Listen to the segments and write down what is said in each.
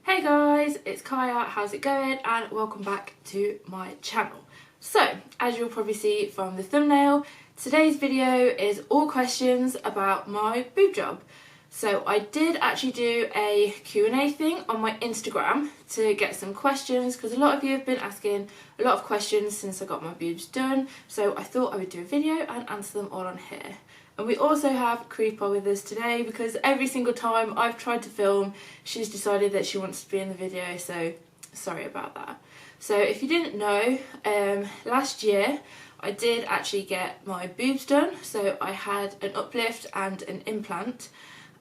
Hey guys, it's Kaya, how's it going? And welcome back to my channel. So, as you'll probably see from the thumbnail, today's video is all questions about my boob job. So I did actually do a Q&A thing on my Instagram to get some questions because a lot of you have been asking a lot of questions since I got my boobs done. So I thought I would do a video and answer them all on here. And we also have Creeper with us today because every single time I've tried to film, she's decided that she wants to be in the video, so sorry about that. So if you didn't know, last year I did actually get my boobs done. So I had an uplift and an implant.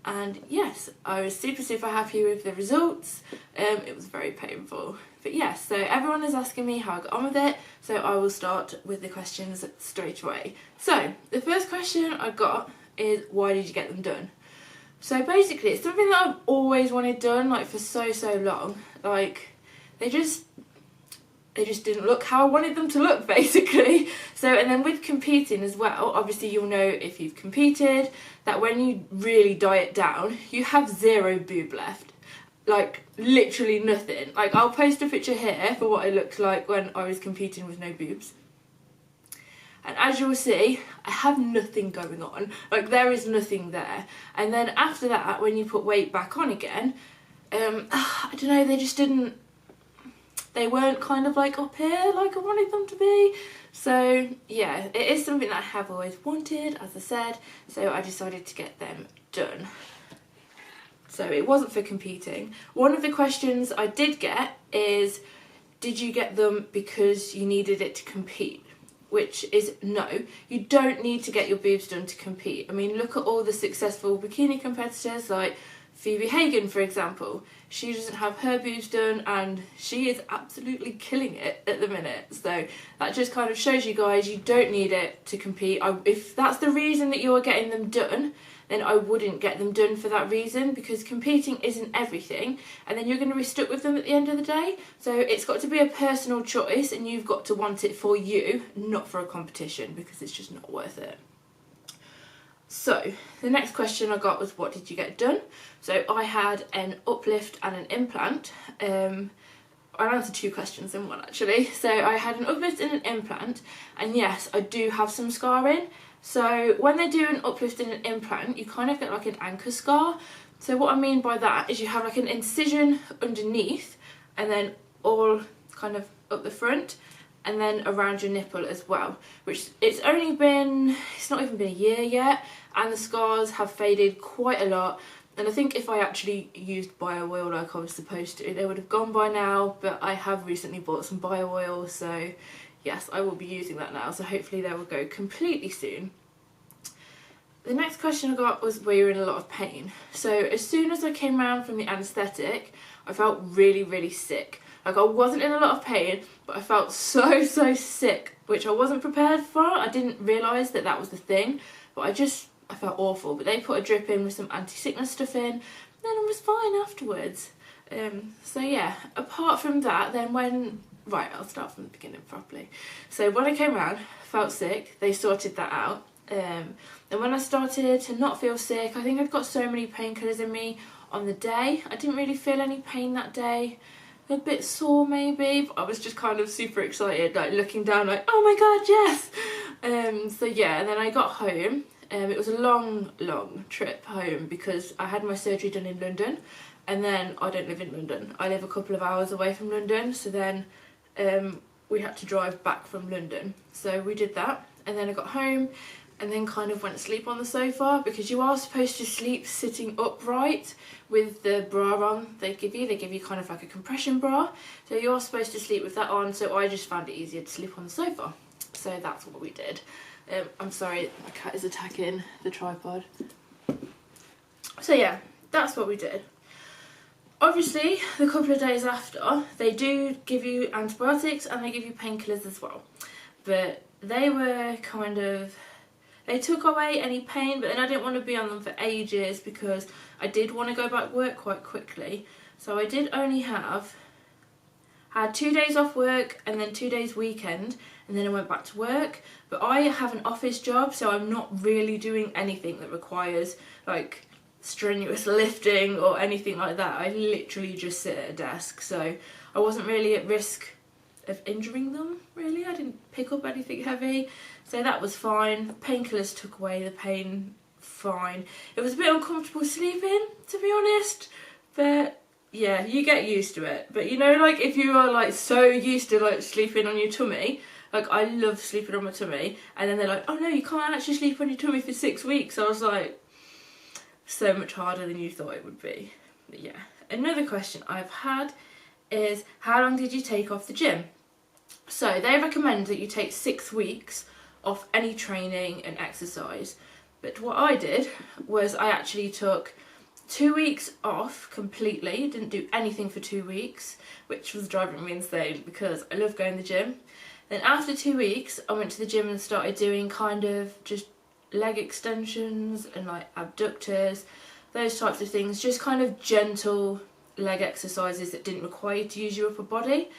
And yes, I was super happy with the results. It was very painful. But yes, so everyone is asking me how I got on with it, so I will start with the questions straight away. So, the first question I got is, why did you get them done? So basically, it's something that I've always wanted done, like for so long. Like, they just didn't look how I wanted them to look, basically. So, and then with competing as well, obviously you'll know if you've competed that when you really diet down, you have zero boob left. Like, literally nothing. Like, I'll post a picture here for what it looked like when I was competing with no boobs. And as you'll see, I have nothing going on. Like, there is nothing there. And then after that, when you put weight back on again, I don't know, they just didn't, they weren't kind of like up here like I wanted them to be. So yeah, it is something that I have always wanted, as I said, so I decided to get them done. So it wasn't for competing. One of the questions I did get is, did you get them because you needed it to compete? Which is no, you don't need to get your boobs done to compete. I mean, look at all the successful bikini competitors like Phoebe Hagen, for example. She doesn't have her boobs done and she is absolutely killing it at the minute. So that just kind of shows you guys you don't need it to compete. If that's the reason that you're getting them done, then I wouldn't get them done for that reason, because competing isn't everything and then you're going to be stuck with them at the end of the day. So it's got to be a personal choice and you've got to want it for you, not for a competition, because it's just not worth it. So, the next question I got was, what did you get done? So I had an uplift and an implant. I answered two questions in one actually. So I had an uplift and an implant, and yes, I do have some scarring. So when they do an uplift and an implant, you kind of get like an anchor scar. So what I mean by that is you have like an incision underneath and then all kind of up the front, and then around your nipple as well, which it's not even been a year yet, and the scars have faded quite a lot. And I think if I actually used bio oil like I was supposed to, they would have gone by now, but I have recently bought some bio oil, so yes, I will be using that now, so hopefully they will go completely soon. The next question I got was, were you in a lot of pain? So as soon as I came around from the anaesthetic, I felt really sick. Like, I wasn't in a lot of pain, but I felt so sick, which I wasn't prepared for. I didn't realise that that was the thing, but I felt awful. But they put a drip in with some anti-sickness stuff in, and then I was fine afterwards. So yeah, apart from that, then right, I'll start from the beginning properly. So when I came around, I felt sick, they sorted that out. And when I started to not feel sick, I think I'd got so many painkillers in me on the day. I didn't really feel any pain that day. A bit sore maybe, but I was just kind of super excited, like looking down like, oh my god, yes! So yeah, and then I got home. It was a long trip home because I had my surgery done in London, and then I don't live in London. I live a couple of hours away from London, so then we had to drive back from London. So we did that, and then I got home and then kind of went to sleep on the sofa, because you are supposed to sleep sitting upright with the bra on they give you kind of like a compression bra, so you're supposed to sleep with that on. So I just found it easier to sleep on the sofa, so that's what we did. I'm sorry, my cat is attacking the tripod. So yeah, that's what we did. Obviously, the couple of days after, they do give you antibiotics and they give you painkillers as well, but they were kind of, they took away any pain, but then I didn't want to be on them for ages because I did want to go back to work quite quickly. So I did only had 2 days off work and then 2 days weekend, and then I went back to work. But I have an office job, so I'm not really doing anything that requires like strenuous lifting or anything like that. I literally just sit at a desk, so I wasn't really at risk of injuring them, really. I didn't pick up anything heavy, so that was fine. Painkillers took away the pain fine. It was a bit uncomfortable sleeping, to be honest, but yeah, you get used to it. But you know, like if you are like so used to like sleeping on your tummy, like I love sleeping on my tummy, and then they're like, oh no, you can't actually sleep on your tummy for 6 weeks. I was like, so much harder than you thought it would be. But yeah, another question I've had is, how long did you take off the gym? So they recommend that you take 6 weeks off any training and exercise, but what I did was I actually took 2 weeks off completely, didn't do anything for 2 weeks, which was driving me insane because I love going to the gym. Then after 2 weeks I went to the gym and started doing kind of just leg extensions and like abductors, those types of things, just kind of gentle leg exercises that didn't require you to use your upper body.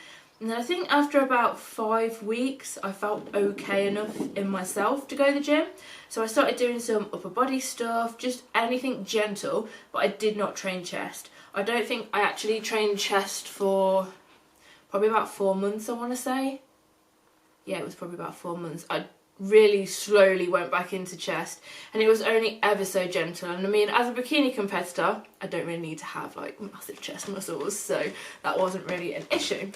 And then I think after about 5 weeks I felt okay enough in myself to go to the gym, so I started doing some upper body stuff, just anything gentle, but I did not train chest. I don't think I actually trained chest for probably about 4 months, I want to say. Yeah, it was probably about 4 months. I really slowly went back into chest, and it was only ever so gentle. And I mean, as a bikini competitor, I don't really need to have like massive chest muscles, so that wasn't really an issue.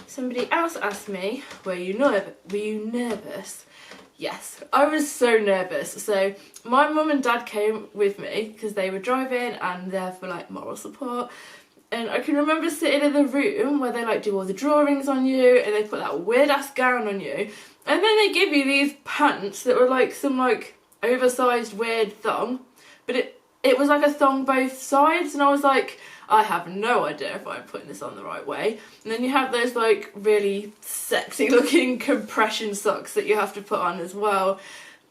Somebody else asked me, were you nervous? Yes, I was so nervous. So my mum and dad came with me because they were driving and there for like moral support. And I can remember sitting in the room where they like do all the drawings on you and they put that weird ass gown on you, and then they give you these pants that were like some like oversized weird thong, but it was like a thong both sides, and I was like, I have no idea if I'm putting this on the right way. And then you have those like really sexy looking compression socks that you have to put on as well,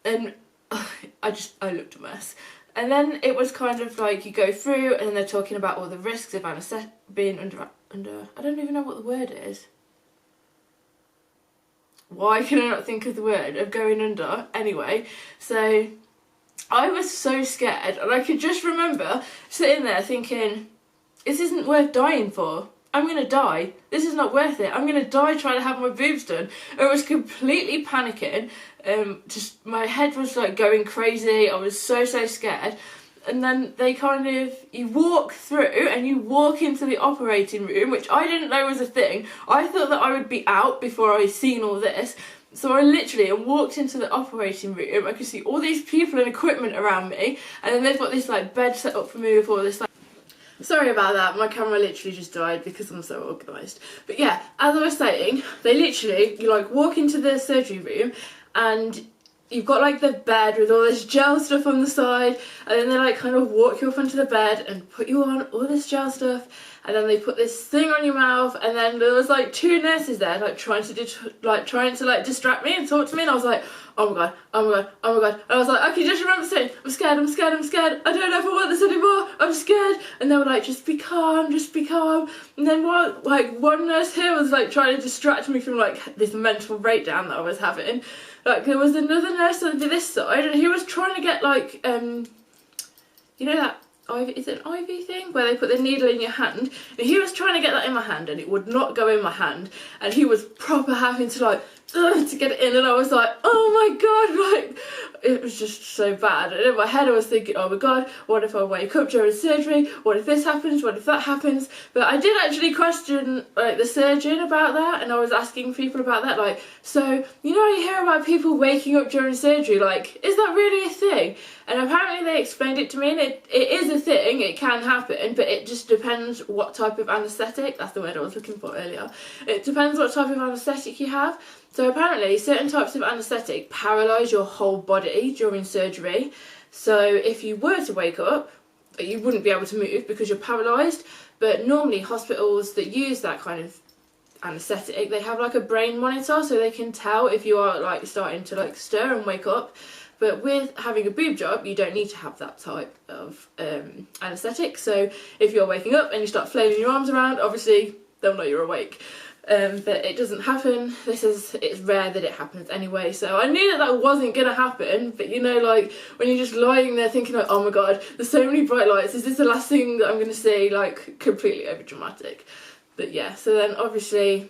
and I looked a mess. And then it was kind of like you go through and then they're talking about all the risks of being under, I don't even know what the word is. Why can I not think of the word of going under? Anyway, so I was so scared, and I could just remember sitting there thinking, this isn't worth dying for. I'm going to die. This is not worth it. I'm going to die trying to have my boobs done. I was completely panicking. Just my head was like going crazy. I was so scared. And then they kind of, you walk through and you walk into the operating room, which I didn't know was a thing. I thought that I would be out before I'd seen all this. So I literally walked into the operating room. I could see all these people and equipment around me. And then they've got this like bed set up for me with all this like... Sorry about that, my camera literally just died because I'm so organised. But yeah, as I was saying, they literally, you like walk into the surgery room and you've got like the bed with all this gel stuff on the side, and then they like kind of walk you up onto the bed and put you on all this gel stuff, and then they put this thing on your mouth, and then there was like 2 nurses there like trying to distract me and talk to me, and I was like, oh my god, oh my god, oh my god. And I was like, I can just remember saying, I'm scared, I'm scared, I'm scared, I don't know if I want this anymore, I'm scared. And they were like, just be calm, just be calm. And then one nurse here was like trying to distract me from like this mental breakdown that I was having. Like there was another nurse on this side, and he was trying to get like, you know that IV, is it an IV thing where they put the needle in your hand, and he was trying to get that in my hand and it would not go in my hand, and he was proper having to like to get it in, and I was like, oh my god, like it was just so bad. And in my head I was thinking, oh my god, what if I wake up during surgery, what if this happens, what if that happens? But I did actually question like the surgeon about that, and I was asking people about that, like, so you know, you hear about people waking up during surgery, like, is that really a thing? And apparently they explained it to me, and it is a thing, it can happen, but it just depends what type of anaesthetic, that's the word I was looking for earlier, it depends what type of anaesthetic you have. So apparently certain types of anaesthetic paralyse your whole body during surgery, so if you were to wake up, you wouldn't be able to move because you're paralysed. But normally hospitals that use that kind of anaesthetic, they have like a brain monitor so they can tell if you are like starting to like stir and wake up. But with having a boob job, you don't need to have that type of anaesthetic. So if you're waking up and you start flailing your arms around, obviously they'll know you're awake. but it doesn't happen. It's rare that it happens anyway, so I knew that wasn't gonna happen. But you know, like when you're just lying there thinking like, oh my god, there's so many bright lights, is this the last thing that I'm gonna see? Like completely over dramatic. But yeah, so then obviously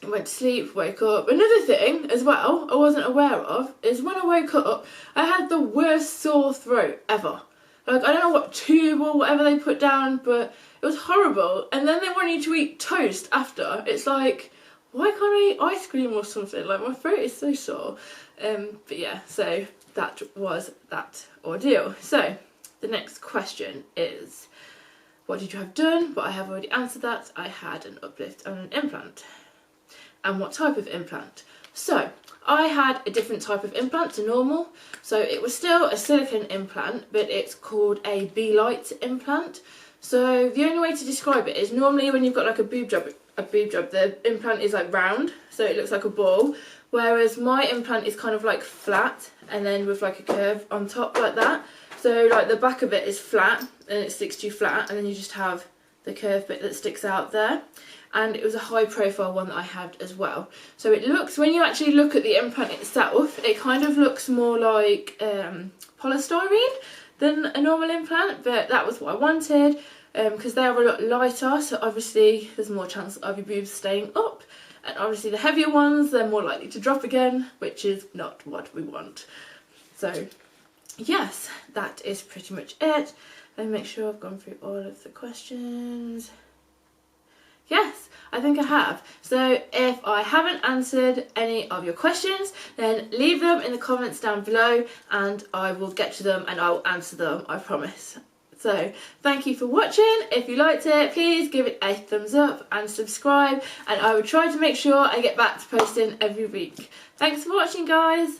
I went to sleep, woke up. Another thing as well I wasn't aware of is when I woke up I had the worst sore throat ever. Like I don't know what tube or whatever they put down, but it was horrible. And then they want you to eat toast after. It's like, why can't I eat ice cream or something? Like my throat is so sore. But yeah, so that was that ordeal. So the next question is, what did you have done? But I have already answered that. I had an uplift and an implant. And what type of implant? So I had a different type of implant to normal. So it was still a silicone implant, but it's called a B-Light implant. So the only way to describe it is normally when you've got like a boob job, the implant is like round, so it looks like a ball. Whereas my implant is kind of like flat and then with like a curve on top like that. So like the back of it is flat and it sticks to you flat, and then you just have the curved bit that sticks out there. And it was a high profile one that I had as well. So it looks, when you actually look at the implant itself, it kind of looks more like polystyrene than a normal implant, but that was what I wanted because they are a lot lighter, so obviously there's more chance of your boobs staying up, and obviously the heavier ones, they're more likely to drop again, which is not what we want. So yes, that is pretty much it. Let me make sure I've gone through all of the questions. Yes, I think I have. So if I haven't answered any of your questions, then leave them in the comments down below and I will get to them and I will answer them, I promise. So thank you for watching. If you liked it, please give it a thumbs up and subscribe, and I will try to make sure I get back to posting every week. Thanks for watching, guys.